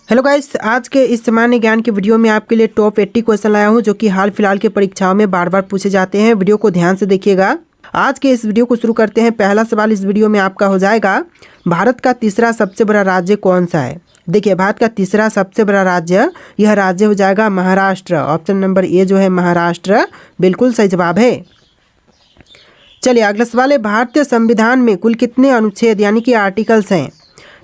Hello guys, आज के इस सामान्य ज्ञान की वीडियो में आपके लिए टॉप 80 क्वेश्चन लाया हूं जो कि हाल फिलहाल के परीक्षाओं में बार बार पूछे जाते हैं। वीडियो को ध्यान से देखिएगा। आज के इस वीडियो को शुरू करते हैं। पहला सवाल इस वीडियो में आपका हो जाएगा, भारत का तीसरा सबसे बड़ा राज्य कौन सा है। देखिए, भारत का तीसरा सबसे बड़ा राज्य, यह राज्य हो जाएगा महाराष्ट्र। ऑप्शन नंबर ए जो है महाराष्ट्र, बिल्कुल सही जवाब है। चलिए अगला सवाल है, भारतीय संविधान में कुल कितने अनुच्छेद यानी कि आर्टिकल्स हैं।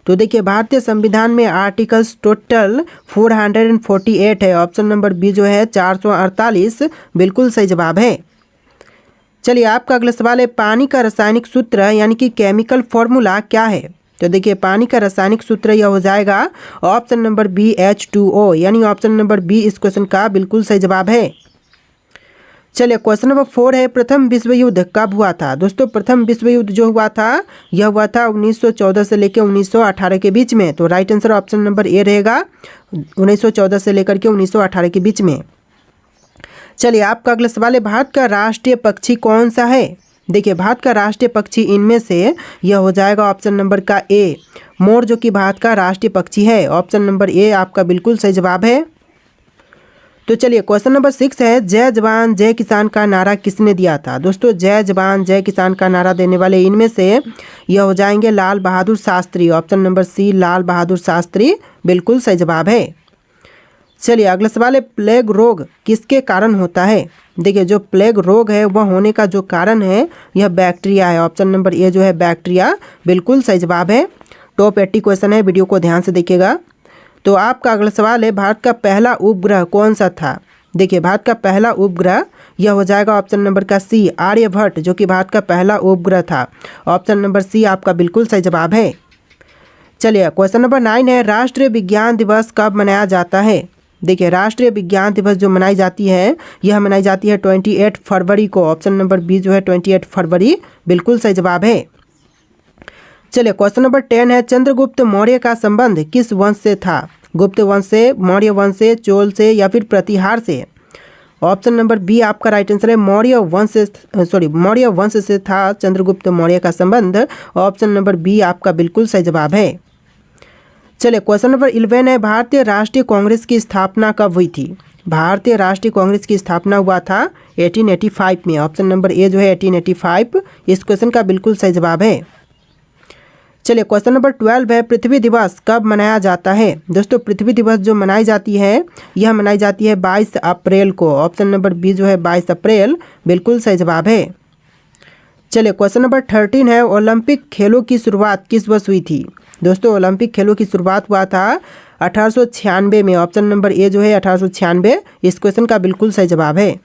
तो देखिए, भारतीय संविधान में आर्टिकल्स टोटल 448 है। ऑप्शन नंबर बी जो है 448, बिल्कुल सही जवाब है। चलिए आपका अगला सवाल है, पानी का रासायनिक सूत्र यानी कि केमिकल फॉर्मूला क्या है। तो देखिए, पानी का रासायनिक सूत्र यह हो जाएगा ऑप्शन नंबर बी H2O, यानी ऑप्शन नंबर बी इस क्वेश्चन का बिल्कुल सही जवाब है। चलिए क्वेश्चन नंबर 4 है, प्रथम विश्व युद्ध कब हुआ था। दोस्तों, प्रथम विश्व युद्ध जो हुआ था यह हुआ था 1914 से लेकर 1918 के बीच में। तो right answer option number A रहेगा, 1914 से लेकर के 1918 के बीच में। चलिए आपका अगला सवाल है, भारत का राष्ट्रीय पक्षी कौन सा है। देखिए, भारत का राष्ट्रीय पक्षी इनमें से यह हो जाएगा ऑप्शन नंबर का ए, मोर, जो कि भारत का राष्ट्रीय पक्षी है। ऑप्शन नंबर ए आपका बिल्कुल सही जवाब है। तो चलिए क्वेश्चन नंबर 6 है, जय जवान जय किसान का नारा किसने दिया था। दोस्तों, जय जवान जय किसान का नारा देने वाले इनमें से यह हो जाएंगे लाल बहादुर शास्त्री। ऑप्शन नंबर सी लाल बहादुर शास्त्री, बिल्कुल सही जवाब है। चलिए अगला सवाल है, प्लेग रोग किसके कारण होता है। देखिए, जो प्लेग रोग है वह होने का जो कारण है यह बैक्टीरिया है। ऑप्शन नंबर ए जो है बैक्टीरिया, बिल्कुल सही जवाब है। टॉप 80 क्वेश्चन है, वीडियो को ध्यान से देखिएगा। तो आपका अगला सवाल है, भारत का पहला उपग्रह कौन सा था। देखिए, भारत का पहला उपग्रह यह हो जाएगा ऑप्शन नंबर का सी आर्यभट्ट, जो कि भारत का पहला उपग्रह था। ऑप्शन नंबर सी आपका बिल्कुल सही जवाब है। चलिए क्वेश्चन नंबर 9 है, राष्ट्रीय विज्ञान दिवस कब मनाया जाता है। देखिए, राष्ट्रीय विज्ञान दिवस जो मनाई जाती है यह मनाई जाती है 28 फरवरी को। ऑप्शन नंबर बी जो है 28 फरवरी, बिल्कुल सही जवाब है। चलिए क्वेश्चन नंबर 10 है, चंद्रगुप्त मौर्य का संबंध किस वंश से था। गुप्त वंश से, मौर्य वंश से, चोल से या फिर प्रतिहार से। ऑप्शन नंबर बी आपका राइट आंसर है, मौर्य वंश से था चंद्रगुप्त मौर्य का संबंध। ऑप्शन नंबर बी आपका बिल्कुल सही जवाब है। चलिए क्वेश्चन नंबर 11 है, भारतीय राष्ट्रीय कांग्रेस की स्थापना कब हुई थी। भारतीय राष्ट्रीय कांग्रेस की स्थापना हुआ था 1885 में। ऑप्शन नंबर ए जो है 1885, इस क्वेश्चन का बिल्कुल सही जवाब है। चलिए क्वेश्चन नंबर 12 है, पृथ्वी दिवस कब मनाया जाता है। दोस्तों, पृथ्वी दिवस जो मनाई जाती है यह मनाई जाती है 22 अप्रैल को। ऑप्शन नंबर बी जो है 22 अप्रैल, बिल्कुल सही जवाब है। चलिए क्वेश्चन नंबर 13 है, ओलंपिक खेलों की शुरुआत किस वर्ष हुई थी। दोस्तों, ओलंपिक खेलों की शुरुआत हुआ था 1896 में। ऑप्शन नंबर ए जो है 1896, इस क्वेश्चन का बिल्कुल सही जवाब है।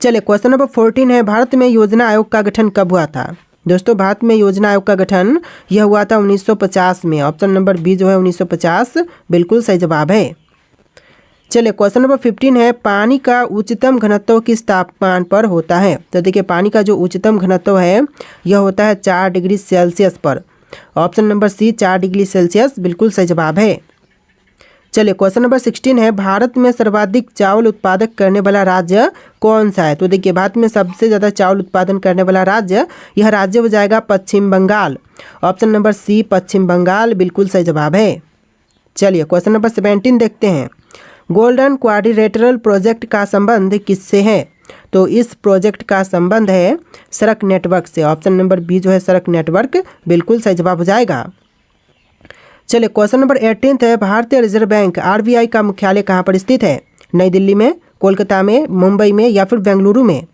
चलिए क्वेश्चन नंबर 14 है, भारत में योजना आयोग का गठन कब हुआ था। दोस्तों, भारत में योजना आयोग का गठन यह हुआ था 1950 में। ऑप्शन नंबर बी जो है 1950, बिल्कुल सही जवाब है। चलिए क्वेश्चन नंबर 15 है, पानी का उच्चतम घनत्व किस तापमान पर होता है। तो देखिए, पानी का जो उच्चतम घनत्व है यह होता है 4 डिग्री सेल्सियस पर। Option number C 4 degree Celsius, बिल्कुल सही जवाब है। चलिए क्वेश्चन नंबर 16 है, भारत में सर्वाधिक चावल उत्पादक करने वाला राज्य कौन सा है। तो देखिए, भारत में सबसे ज़्यादा चावल उत्पादन करने वाला राज्य, यह राज्य हो जाएगा पश्चिम बंगाल। ऑप्शन नंबर सी पश्चिम बंगाल, बिल्कुल सही जवाब है। चलिए क्वेश्चन नंबर 17 देखते हैं, गोल्डन क्वाड्रिलेटरल प्रोजेक्ट का संबंध किससे है। तो इस प्रोजेक्ट का संबंध है सड़क नेटवर्क से। ऑप्शन नंबर बी जो है सड़क नेटवर्क, बिल्कुल सही जवाब हो जाएगा। चलिए क्वेश्चन नंबर 18 है, भारतीय रिजर्व बैंक RBI का मुख्यालय कहाँ पर स्थित है। नई दिल्ली में, कोलकाता में, मुंबई में या फिर बेंगलुरु में।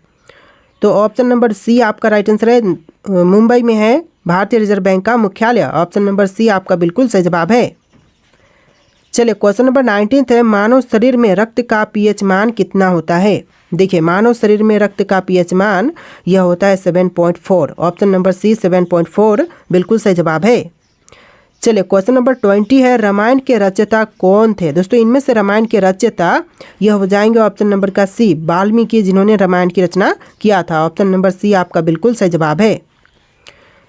तो ऑप्शन नंबर सी आपका राइट आंसर है, मुंबई में है भारतीय रिजर्व बैंक का मुख्यालय। ऑप्शन नंबर सी आपका बिल्कुल सही जवाब है। चलिए क्वेश्चन नंबर 19 है, मानव शरीर में रक्त का pH मान कितना होता है। देखिए, मानव शरीर में रक्त का pH मान यह होता है 7.4। ऑप्शन नंबर सी 7.4, बिल्कुल सही जवाब है। चलिए क्वेश्चन नंबर 20 है, रामायण के रचयिता कौन थे। दोस्तों, इनमें से रामायण के रचयिता यह हो जाएंगे ऑप्शन नंबर का सी वाल्मीकि, जिन्होंने रामायण की रचना किया था। ऑप्शन नंबर सी आपका बिल्कुल सही जवाब है।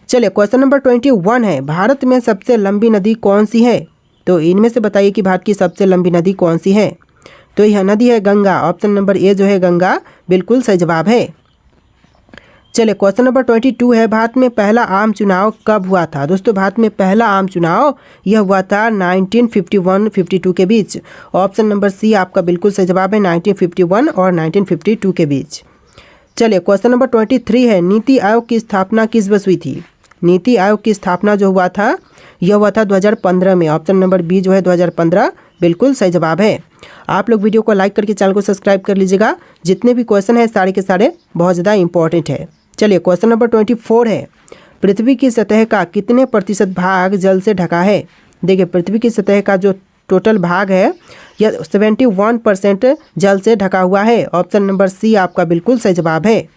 चलिए क्वेश्चन नंबर 21 है, भारत में सबसे लंबी नदी कौन सी है। तो इनमें से बताइए कि भारत की सबसे लंबी नदी कौन सी है। तो यह नदी है गंगा। ऑप्शन नंबर ए जो है गंगा, बिल्कुल सही जवाब है। चलिए क्वेश्चन नंबर 22 है, भारत में पहला आम चुनाव कब हुआ था। दोस्तों भारत में पहला आम चुनाव यह हुआ था 1951-52 के बीच। ऑप्शन नंबर सी आपका बिल्कुल सही जवाब है, 1951 और 1952 के बीच। चलिए क्वेश्चन नंबर 23 है, नीति आयोग की स्थापना किस वर्ष हुई थी। नीति आयोग की स्थापना जो हुआ था यह हुआ था 2015 में। ऑप्शन नंबर बी जो है 2015 बिल्कुल सही जवाब है। आप लोग वीडियो को लाइक करके चैनल को सब्सक्राइब कर लीजिएगा। जितने भी क्वेश्चन है सारे के सारे बहुत ज़्यादा इंपॉर्टेंट है। चलिए क्वेश्चन नंबर 24 है, पृथ्वी की सतह का कितने प्रतिशत भाग जल से ढका है। देखिए पृथ्वी की सतह का जो टोटल भाग है यह 71% जल से ढका हुआ है। ऑप्शन नंबर सी आपका बिल्कुल सही जवाब है।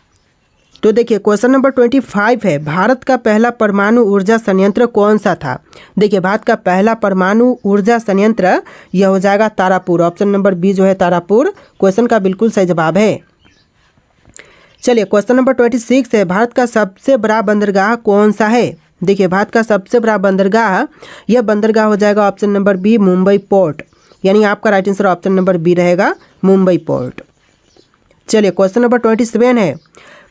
तो देखिए क्वेश्चन नंबर 25 है, भारत का पहला परमाणु ऊर्जा संयंत्र कौन सा था। देखिए भारत का पहला परमाणु ऊर्जा संयंत्र यह हो जाएगा तारापुर। ऑप्शन नंबर बी जो है तारापुर क्वेश्चन का बिल्कुल सही जवाब है। चलिए क्वेश्चन नंबर 26 है, भारत का सबसे बड़ा बंदरगाह कौन सा है। देखिए भारत का सबसे बड़ा बंदरगाह यह बंदरगाह हो जाएगा option number B Mumbai port, यानी आपका right answer option number B रहेगा मुंबई पोर्ट। चलिए क्वेश्चन नंबर 27 है,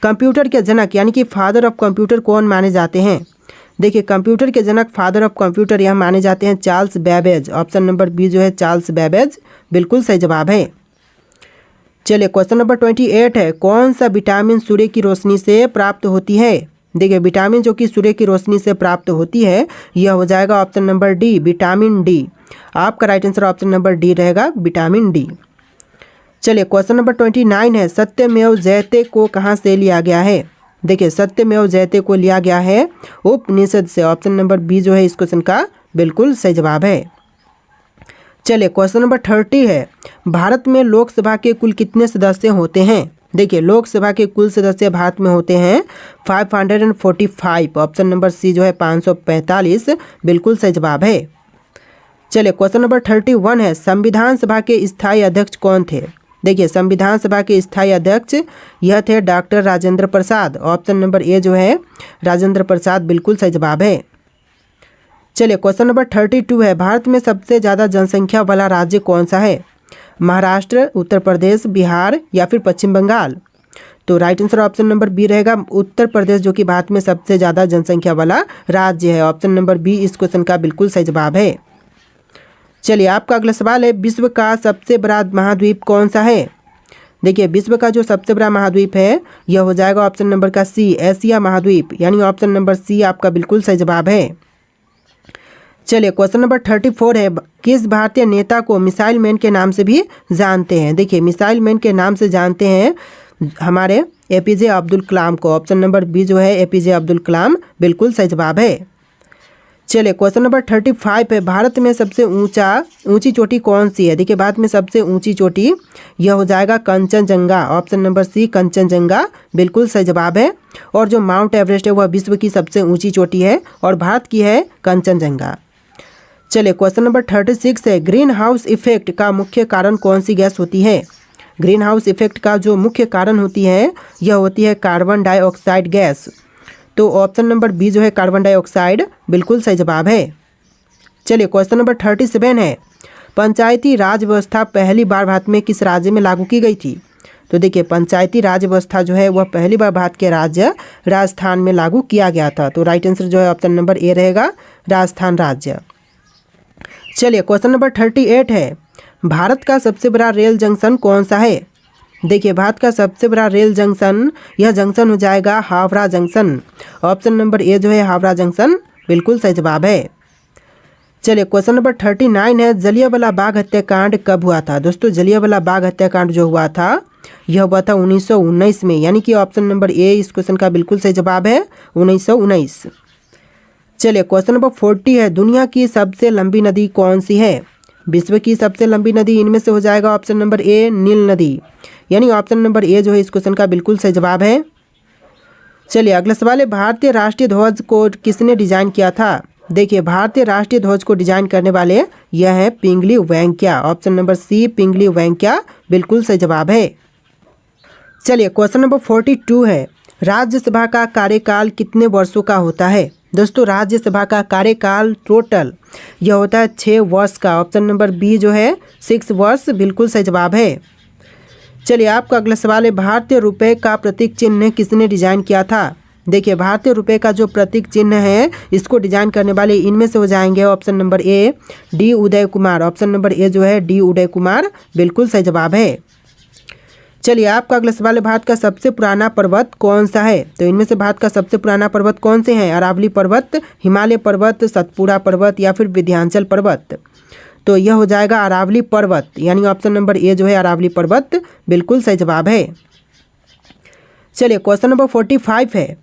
कंप्यूटर के जनक यानी कि फादर ऑफ कंप्यूटर कौन माने जाते हैं। देखिए कंप्यूटर के जनक फादर ऑफ कंप्यूटर यह माने जाते हैं Charles Babbage. Option number B जो है चार्ल्स बेबेज बिल्कुल सही जवाब है। चलिए क्वेश्चन नंबर 28 है, कौन सा विटामिन सूर्य की रोशनी से प्राप्त होती है। देखिए विटामिन जो कि सूर्य की रोशनी से प्राप्त होती है यह हो जाएगा option number D vitamin D. आपका right answer option number D रहेगा विटामिन डी। चलिए क्वेश्चन नंबर 29 है, सत्यमेव जयते को कहाँ से लिया गया है। देखिए सत्यमेव जयते को लिया गया है उपनिषद से। ऑप्शन नंबर बी जो है इस क्वेश्चन का बिल्कुल सही जवाब है। चलिए क्वेश्चन नंबर 30 है, भारत में लोकसभा के कुल कितने सदस्य होते हैं। देखिए लोकसभा के कुल सदस्य भारत में होते हैं 545। ऑप्शन नंबर सी जो है 545 बिल्कुल सही जवाब है। चलिए क्वेश्चन नंबर 31 है, संविधान सभा के स्थायी अध्यक्ष कौन थे। देखिए संविधान सभा के स्थायी अध्यक्ष यह थे doctor Rajendra Prasad. Option number A जो है राजेंद्र प्रसाद बिल्कुल सही जवाब है। चलिए क्वेश्चन नंबर 32 है, भारत में सबसे ज़्यादा जनसंख्या वाला राज्य कौन सा है। महाराष्ट्र, उत्तर प्रदेश, बिहार या फिर पश्चिम बंगाल। तो right answer option number B रहेगा उत्तर प्रदेश, जो कि भारत में सबसे ज़्यादा जनसंख्या वाला राज्य है। ऑप्शन नंबर बी इस क्वेश्चन का बिल्कुल सही जवाब है। चलिए आपका अगला सवाल है, विश्व का सबसे बड़ा महाद्वीप कौन सा है। देखिए विश्व का जो सबसे बड़ा महाद्वीप है यह हो जाएगा ऑप्शन नंबर का सी एशिया महाद्वीप, यानी ऑप्शन नंबर सी आपका बिल्कुल सही जवाब है। चलिए क्वेश्चन नंबर 34 है, किस भारतीय नेता को मिसाइल मैन के नाम से भी जानते हैं। देखिए मिसाइल मैन के नाम से जानते हैं हमारे एपीजे अब्दुल कलाम को। ऑप्शन नंबर बी जो है एपीजे अब्दुल कलाम बिल्कुल सही जवाब है। चलिए क्वेश्चन नंबर 35 है, भारत में सबसे ऊंची चोटी कौन सी है। देखिए भारत में सबसे ऊंची चोटी यह हो जाएगा Kanchenjunga. Option number C Kanchenjunga बिल्कुल सही जवाब है। और जो माउंट एवरेस्ट है वह विश्व की सबसे ऊंची चोटी है और भारत की है कंचनजंगा। चलिए क्वेश्चन नंबर 36 है, ग्रीन हाउस इफेक्ट का मुख्य कारण कौन सी गैस होती है। ग्रीन हाउस इफेक्ट का जो मुख्य कारण होती है यह होती है कार्बन डाइऑक्साइड गैस। तो ऑप्शन नंबर बी जो है कार्बन डाइऑक्साइड बिल्कुल सही जवाब है। चलिए क्वेश्चन नंबर 37 है, पंचायती राज व्यवस्था पहली बार भारत में किस राज्य में लागू की गई थी। तो देखिए पंचायती राज व्यवस्था जो है वह पहली बार भारत के राज्य राजस्थान में लागू किया गया था। तो राइट आंसर जो है ऑप्शन नंबर ए रहेगा राजस्थान राज्य। चलिए क्वेश्चन नंबर 38 है, भारत का सबसे बड़ा रेल जंक्शन कौन सा है। देखिए भारत का सबसे बड़ा रेल जंक्शन यह जंक्शन हो जाएगा Howrah junction. Option number A जो है हावड़ा जंक्शन बिल्कुल सही जवाब है। चलिए क्वेश्चन नंबर 39 है, जलियांवाला बाग हत्याकांड कब हुआ था। दोस्तों जलियांवाला बाग हत्याकांड जो हुआ था यह हुआ था 1919 में, यानी कि ऑप्शन नंबर ए इस क्वेश्चन का बिल्कुल सही जवाब है 1919। चलिए क्वेश्चन नंबर 40 है, दुनिया की सबसे लंबी नदी कौन सी है। विश्व की सबसे लंबी नदी इनमें से हो जाएगा ऑप्शन नंबर ए नील नदी, यानी ऑप्शन नंबर ए जो है इस क्वेश्चन का बिल्कुल सही जवाब है। चलिए अगला सवाल है, भारतीय राष्ट्रीय ध्वज को किसने डिजाइन किया था। देखिए भारतीय राष्ट्रीय ध्वज को डिजाइन करने वाले यह है पिंगली वेंकैया। ऑप्शन नंबर सी पिंगली वेंकैया बिल्कुल सही जवाब है। चलिए क्वेश्चन नंबर 42 है, राज्यसभा का कार्यकाल कितने वर्षों का होता है। दोस्तों राज्यसभा का कार्यकाल टोटल यह होता है 6 वर्ष का। ऑप्शन नंबर बी जो है 6 वर्ष बिल्कुल सही जवाब है। चलिए आपका अगला सवाल है, भारतीय रुपए का प्रतीक चिन्ह किसने डिजाइन किया था। देखिए भारतीय रुपए का जो प्रतीक चिन्ह है इसको डिजाइन करने वाले इनमें से हो जाएंगे option number A D Uday Kumar. Option number A जो है डी उदय कुमार बिल्कुल सही जवाब है। चलिए आपका अगला सवाल है, भारत का सबसे पुराना पर्वत कौन सा है। तो इनमें से भारत का सबसे पुराना पर्वत कौन से हैं, अरावली पर्वत, हिमालय पर्वत, सतपुड़ा पर्वत या फिर विंध्याचल पर्वत। तो यह हो जाएगा अरावली पर्वत, यानी ऑप्शन नंबर ए जो है अरावली पर्वत बिल्कुल सही जवाब है। चलिए क्वेश्चन नंबर 45 है,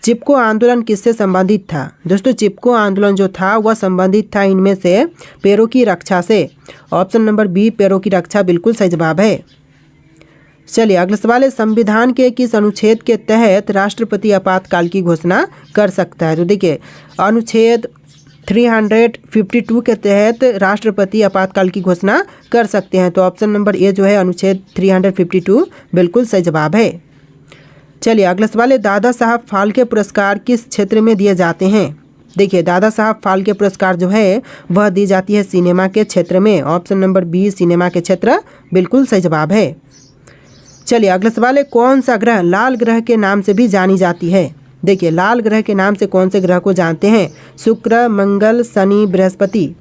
चिपको आंदोलन किससे संबंधित था। दोस्तों चिपको आंदोलन जो था वह संबंधित था इनमें से पैरों की रक्षा से। ऑप्शन नंबर बी पैरों की रक्षा बिल्कुल सही जवाब है। चलिए अगला सवाल है, संविधान के किस अनुच्छेद के तहत राष्ट्रपति आपातकाल की घोषणा कर सकता है। तो देखिए अनुच्छेद 352 के तहत राष्ट्रपति आपातकाल की घोषणा कर सकते हैं। तो ऑप्शन नंबर ए जो है अनुच्छेद 352 बिल्कुल सही जवाब है। चलिए अगला सवाल है, दादा साहब फाल्के पुरस्कार किस क्षेत्र में दिए जाते हैं। देखिए दादा साहब फाल्के पुरस्कार जो है वह दी जाती है सिनेमा के क्षेत्र में। ऑप्शन नंबर बी सिनेमा के क्षेत्र बिल्कुल सही जवाब है। चलिए अगला सवाल है, कौन सा ग्रह लाल ग्रह के नाम से भी जानी जाती है। देखिए लाल ग्रह के नाम से कौन से ग्रह को जानते हैं, शुक्र, मंगल, शनि, बृहस्पति।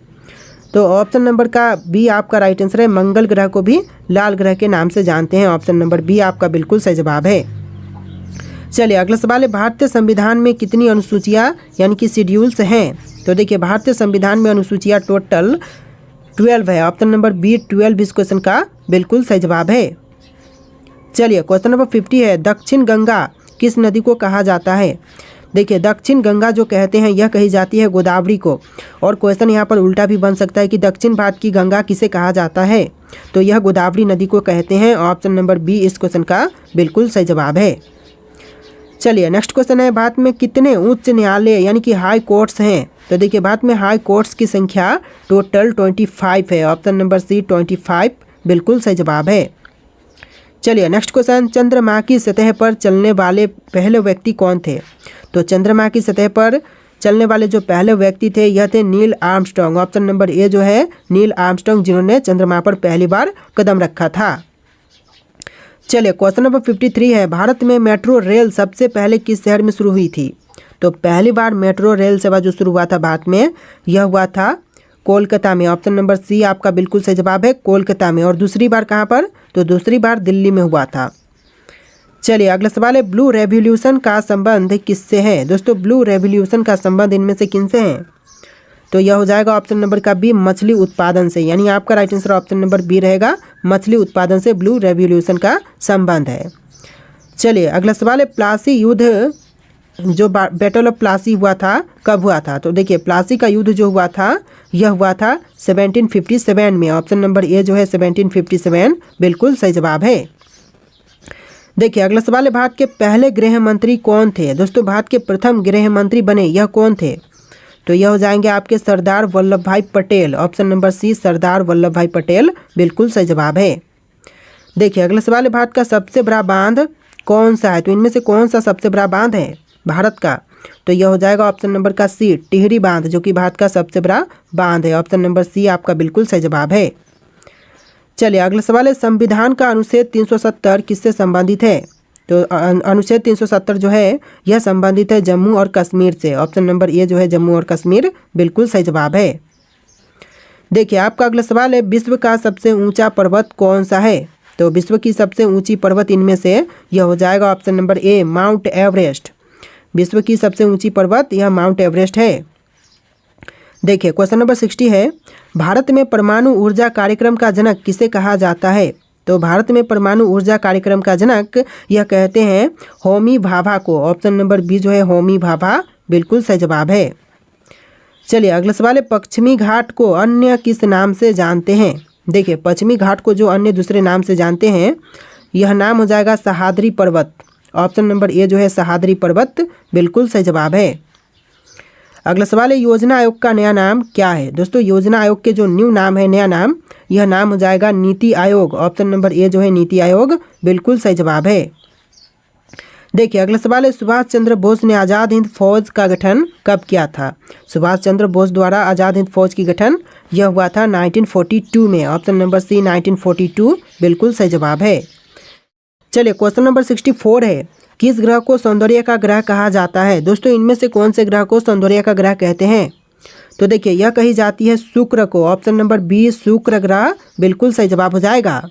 तो ऑप्शन नंबर का बी आपका राइट आंसर है, मंगल ग्रह को भी लाल ग्रह के नाम से जानते हैं। ऑप्शन नंबर बी आपका बिल्कुल सही जवाब है। चलिए अगला सवाल है, भारतीय संविधान में कितनी अनुसूचियाँ यानी कि शेड्यूल्स हैं। तो देखिए भारतीय संविधान में अनुसूचियाँ टोटल 12 है। ऑप्शन नंबर बी 12 इस क्वेश्चन का बिल्कुल सही जवाब है। चलिए क्वेश्चन नंबर 50 है, दक्षिण गंगा किस नदी को कहा जाता है। देखिए दक्षिण गंगा जो कहते हैं यह कही जाती है गोदावरी को। और क्वेश्चन यहाँ पर उल्टा भी बन सकता है कि दक्षिण भारत की गंगा किसे कहा जाता है। तो यह गोदावरी नदी को कहते हैं। ऑप्शन नंबर बी इस क्वेश्चन का बिल्कुल सही जवाब है। चलिए नेक्स्ट क्वेश्चन है, भारत में कितने उच्च न्यायालय यानी कि हाई कोर्ट्स हैं। तो देखिए भारत में हाई कोर्ट्स की संख्या टोटल 25 है। ऑप्शन नंबर सी 25 बिल्कुल सही जवाब है। चलिए नेक्स्ट क्वेश्चन, चंद्रमा की सतह पर चलने वाले पहले व्यक्ति कौन थे। तो चंद्रमा की सतह पर चलने वाले जो पहले व्यक्ति थे यह थे Neil Armstrong. Option number A जो है नील आर्मस्ट्रांग जिन्होंने चंद्रमा पर पहली बार कदम रखा था। चलिए क्वेश्चन नंबर 53 है, भारत में मेट्रो रेल सबसे पहले किस शहर में शुरू हुई थी। तो पहली बार मेट्रो रेल सेवा जो शुरू हुआ था भारत में यह हुआ था कोलकाता में। ऑप्शन नंबर सी आपका बिल्कुल सही जवाब है, कोलकाता में। और दूसरी बार कहाँ पर, तो दूसरी बार दिल्ली में हुआ था। चलिए अगला सवाल है, ब्लू रेवोल्यूशन का संबंध किससे है। दोस्तों ब्लू रेवोल्यूशन का संबंध इनमें से किनसे है। तो यह हो जाएगा ऑप्शन नंबर का बी मछली उत्पादन से, यानी आपका right answer option number B रहेगा, मछली उत्पादन से ब्लू रेवोल्यूशन का संबंध है। चलिए अगला सवाल है, प्लासी युद्ध जो बैटल ऑफ प्लासी हुआ था कब हुआ था। तो देखिए प्लासी का युद्ध जो हुआ था यह हुआ था 1757 में। ऑप्शन नंबर ए जो है 1757 बिल्कुल सही जवाब है। देखिए अगला सवाल है, भारत के पहले गृह मंत्री कौन थे। दोस्तों भारत के प्रथम गृह मंत्री बने यह कौन थे। तो यह हो जाएंगे आपके सरदार वल्लभ भाई पटेल। ऑप्शन नंबर सी सरदार वल्लभ भाई पटेल बिल्कुल सही जवाब है। देखिए अगला सवाल है, भारत का सबसे बड़ा बांध कौन सा है। तो इनमें से कौन सा सबसे बड़ा बांध है भारत का। तो यह हो जाएगा ऑप्शन नंबर का सी टिहरी बांध, जो कि भारत का सबसे बड़ा बांध है। ऑप्शन नंबर सी आपका बिल्कुल सही जवाब है। चलिए अगला सवाल है, संविधान का अनुच्छेद 370 किससे संबंधित है। तो अनुच्छेद 370 जो है यह संबंधित है जम्मू और कश्मीर से। ऑप्शन नंबर ए जो है जम्मू और कश्मीर बिल्कुल सही जवाब है। देखिए आपका अगला सवाल है, विश्व का सबसे ऊंचा पर्वत कौन सा है। तो विश्व की सबसे ऊंची पर्वत इनमें से यह हो जाएगा option number A mount Everest. विश्व की सबसे ऊंची पर्वत यह माउंट एवरेस्ट है। देखिए क्वेश्चन नंबर 60 है, भारत में परमाणु ऊर्जा कार्यक्रम का जनक किसे कहा जाता है। तो भारत में परमाणु ऊर्जा कार्यक्रम का जनक यह कहते हैं होमी भाभा को। ऑप्शन नंबर बी जो है होमी भाभा बिल्कुल सही जवाब है। चलिए अगला सवाल है, पश्चिमी घाट को अन्य किस नाम से जानते हैं। देखिए पश्चिमी घाट को जो अन्य दूसरे नाम से जानते हैं यह नाम हो जाएगा सह्याद्री पर्वत। ऑप्शन नंबर ए जो है सह्याद्री पर्वत बिल्कुल सही जवाब है। अगला सवाल है, योजना आयोग का नया नाम क्या है। दोस्तों योजना आयोग के जो न्यू नाम है नया नाम यह नाम हो जाएगा NITI Aayog. Option number A जो है नीति आयोग बिल्कुल सही जवाब है। देखिए अगला सवाल है, सुभाष चंद्र बोस ने आज़ाद हिंद फौज का गठन कब किया था। सुभाष चंद्र बोस द्वारा आज़ाद हिंद फौज की गठन यह हुआ था 1942 में। ऑप्शन नंबर सी 1942 बिल्कुल सही जवाब है। चलिए क्वेश्चन नंबर 64 है, किस ग्रह को सौंदर्य का ग्रह कहा जाता है। दोस्तों इनमें से कौन से ग्रह को सौंदर्य का ग्रह कहते हैं। तो देखिए यह कही जाती है शुक्र को। ऑप्शन नंबर बी शुक्र ग्रह बिल्कुल सही जवाब हो जाएगा।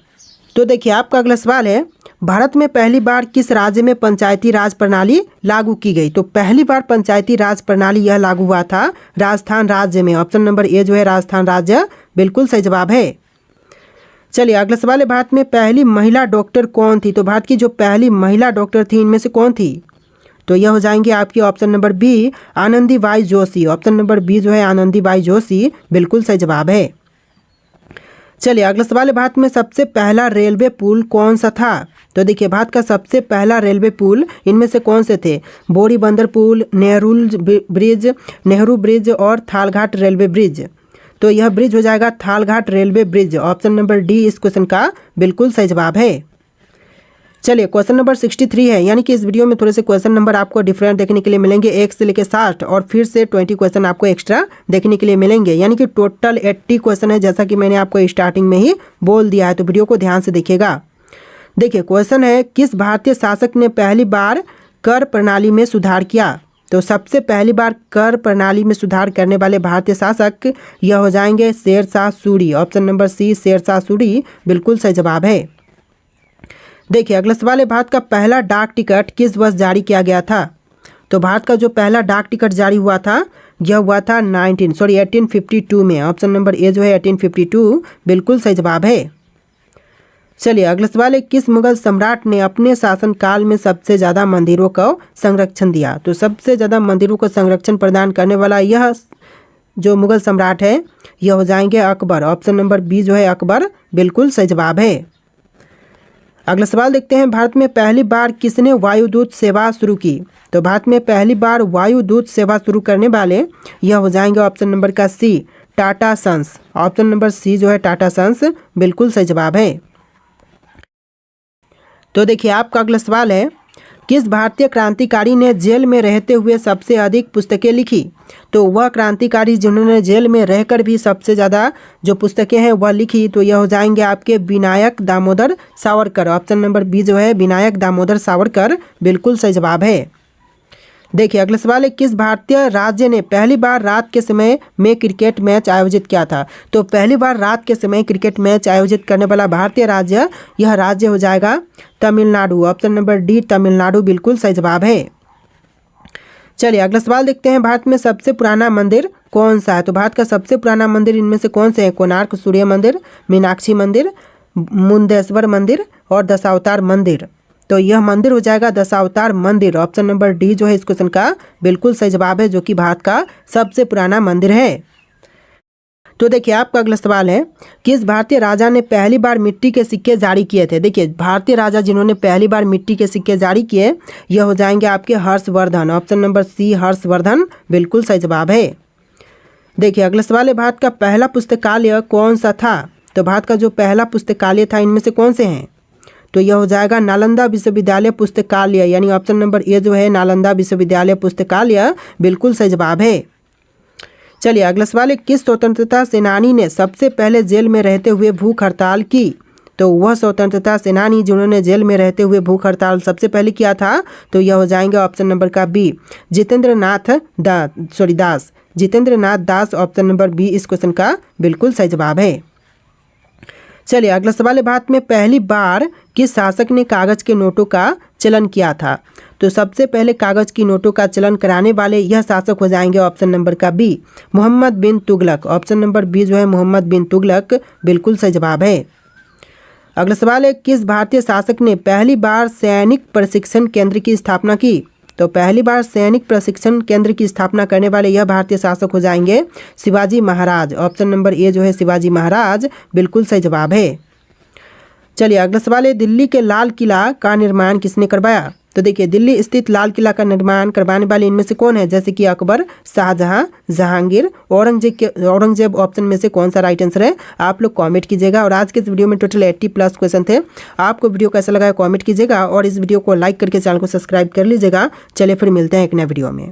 तो देखिए आपका अगला सवाल है, भारत में पहली बार किस राज्य में पंचायती राज प्रणाली लागू की गई। तो पहली बार पंचायती राज प्रणाली यह लागू हुआ था राजस्थान राज्य में। ऑप्शन नंबर ए जो है राजस्थान राज्य बिल्कुल सही जवाब है। चलिए अगला सवाल है, भारत में पहली महिला डॉक्टर कौन थी। तो भारत की जो पहली महिला डॉक्टर थी इनमें से कौन थी। तो यह हो जाएंगे आपकी option number B Anandibai Joshi. Option number B जो है आनंदीबाई जोशी बिल्कुल सही जवाब है। चलिए अगला सवाल है, भारत में सबसे पहला रेलवे पुल कौन सा था। तो देखिए भारत का सबसे पहला रेलवे पुल इनमें से कौन से थे। बोरी बंदर पुल, नेहरू ब्रिज और थालघाट रेलवे ब्रिज। तो यह ब्रिज हो जाएगा Thalghat railway bridge. Option number D इस क्वेश्चन का बिल्कुल सही जवाब है। चलिए क्वेश्चन नंबर 63 है, यानी कि इस वीडियो में थोड़े से क्वेश्चन नंबर आपको डिफरेंट देखने के लिए मिलेंगे। 1 से लेकर 60 और फिर से 20 क्वेश्चन आपको एक्स्ट्रा देखने के लिए मिलेंगे, यानी कि टोटल 80 क्वेश्चन है, जैसा कि मैंने आपको स्टार्टिंग में ही बोल दिया है। तो वीडियो को ध्यान से देखिएगा। देखिए क्वेश्चन है, किस भारतीय शासक ने पहली बार कर प्रणाली में सुधार किया। तो सबसे पहली बार कर प्रणाली में सुधार करने वाले भारतीय शासक यह हो जाएंगे Shershah Suri. Option number C Shershah Suri बिल्कुल सही जवाब है। देखिए अगला सवाल है, भारत का पहला डाक टिकट किस वर्ष जारी किया गया था। तो भारत का जो पहला डाक टिकट जारी हुआ था यह हुआ था 1852 में। ऑप्शन नंबर ए जो है 1852 बिल्कुल सही जवाब है। चलिए अगला सवाल है, किस मुगल सम्राट ने अपने शासनकाल में सबसे ज़्यादा मंदिरों को संरक्षण दिया। तो सबसे ज़्यादा मंदिरों को संरक्षण प्रदान करने वाला यह जो मुगल सम्राट है यह हो जाएंगे अकबर। ऑप्शन नंबर बी जो है अकबर बिल्कुल सही जवाब है। अगला सवाल देखते हैं, भारत में पहली बार किसने वायुदूत सेवा शुरू की। तो भारत में पहली बार वायुदूत सेवा शुरू करने वाले यह हो जाएंगे ऑप्शन नंबर का C Tata Sons. Option number C जो है टाटा सन्स बिल्कुल सही जवाब है। तो देखिए आपका अगला सवाल है, किस भारतीय क्रांतिकारी ने जेल में रहते हुए सबसे अधिक पुस्तकें लिखी। तो वह क्रांतिकारी जिन्होंने जेल में रहकर भी सबसे ज़्यादा जो पुस्तकें हैं वह लिखी, तो यह हो जाएंगे आपके Vinayak Damodar Savarkar. Option number B जो है विनायक दामोदर सावरकर बिल्कुल सही जवाब है। देखिए अगला सवाल है, किस भारतीय राज्य ने पहली बार रात के समय में क्रिकेट मैच आयोजित किया था। तो पहली बार रात के समय क्रिकेट मैच आयोजित करने वाला भारतीय राज्य यह राज्य हो जाएगा Tamil Nadu. Option number D Tamil Nadu बिल्कुल सही जवाब है। चलिए अगला सवाल देखते हैं, भारत में सबसे पुराना मंदिर कौन सा है। तो भारत का सबसे पुराना मंदिर इनमें से कौन से हैं। कोणार्क सूर्य मंदिर, मीनाक्षी मंदिर, मुंदेश्वर मंदिर और दशावतार मंदिर। तो यह मंदिर हो जाएगा दशावतार मंदिर। ऑप्शन नंबर डी जो है इस क्वेश्चन का बिल्कुल सही जवाब है, जो कि भारत का सबसे पुराना मंदिर है। तो देखिए आपका अगला सवाल है, किस भारतीय राजा ने पहली बार मिट्टी के सिक्के जारी किए थे। देखिए भारतीय राजा जिन्होंने पहली बार मिट्टी के सिक्के जारी किए यह हो जाएंगे आपके Harshavardhan. Option number C Harshavardhan बिल्कुल सही जवाब है। देखिए अगला सवाल है, भारत का पहला पुस्तकालय कौन सा था। तो भारत का जो पहला पुस्तकालय था इनमें से कौन से हैं। तो यह हो जाएगा नालंदा विश्वविद्यालय पुस्तकालय, यानी ऑप्शन नंबर ए जो है नालंदा विश्वविद्यालय पुस्तकालय बिल्कुल सही जवाब है। चलिए अगला सवाल है, किस स्वतंत्रता सेनानी ने सबसे पहले जेल में रहते हुए भूख हड़ताल की। तो वह स्वतंत्रता सेनानी जिन्होंने जेल में रहते हुए भूख हड़ताल सबसे पहले किया था तो यह हो जाएंगे ऑप्शन नंबर का बी जितेंद्र नाथ दास। ऑप्शन नंबर बी इस क्वेश्चन का बिल्कुल सही जवाब है। चलिए अगला सवाल है, भारत में पहली बार किस शासक ने कागज के नोटों का चलन किया था। तो सबसे पहले कागज की नोटों का चलन कराने वाले यह शासक हो जाएंगे ऑप्शन नंबर का बी मोहम्मद बिन तुगलक। ऑप्शन नंबर बी जो है मोहम्मद बिन तुगलक बिल्कुल सही जवाब है। अगला सवाल है, किस भारतीय शासक ने पहली बार सैनिक प्रशिक्षण केंद्र की स्थापना की। तो पहली बार सैनिक प्रशिक्षण केंद्र की स्थापना करने वाले यह भारतीय शासक हो जाएंगे Shivaji Maharaj. Option number A जो है शिवाजी महाराज बिल्कुल सही जवाब है। चलिए अगला सवाल है, दिल्ली के लाल किला का निर्माण किसने करवाया। तो देखिए दिल्ली स्थित लाल किला का निर्माण करवाने वाले इनमें से कौन है, जैसे कि अकबर, शाहजहां, जहांगीर, औरंगजेब। ऑप्शन में से कौन सा राइट आंसर है आप लोग कमेंट कीजिएगा। और आज के इस वीडियो में टोटल 80+ क्वेश्चन थे। आपको वीडियो कैसा लगा कमेंट कीजिएगा और इस वीडियो को लाइक करके चैनल को सब्सक्राइब कर लीजिएगा। चलिए फिर मिलते हैं एक नए वीडियो में।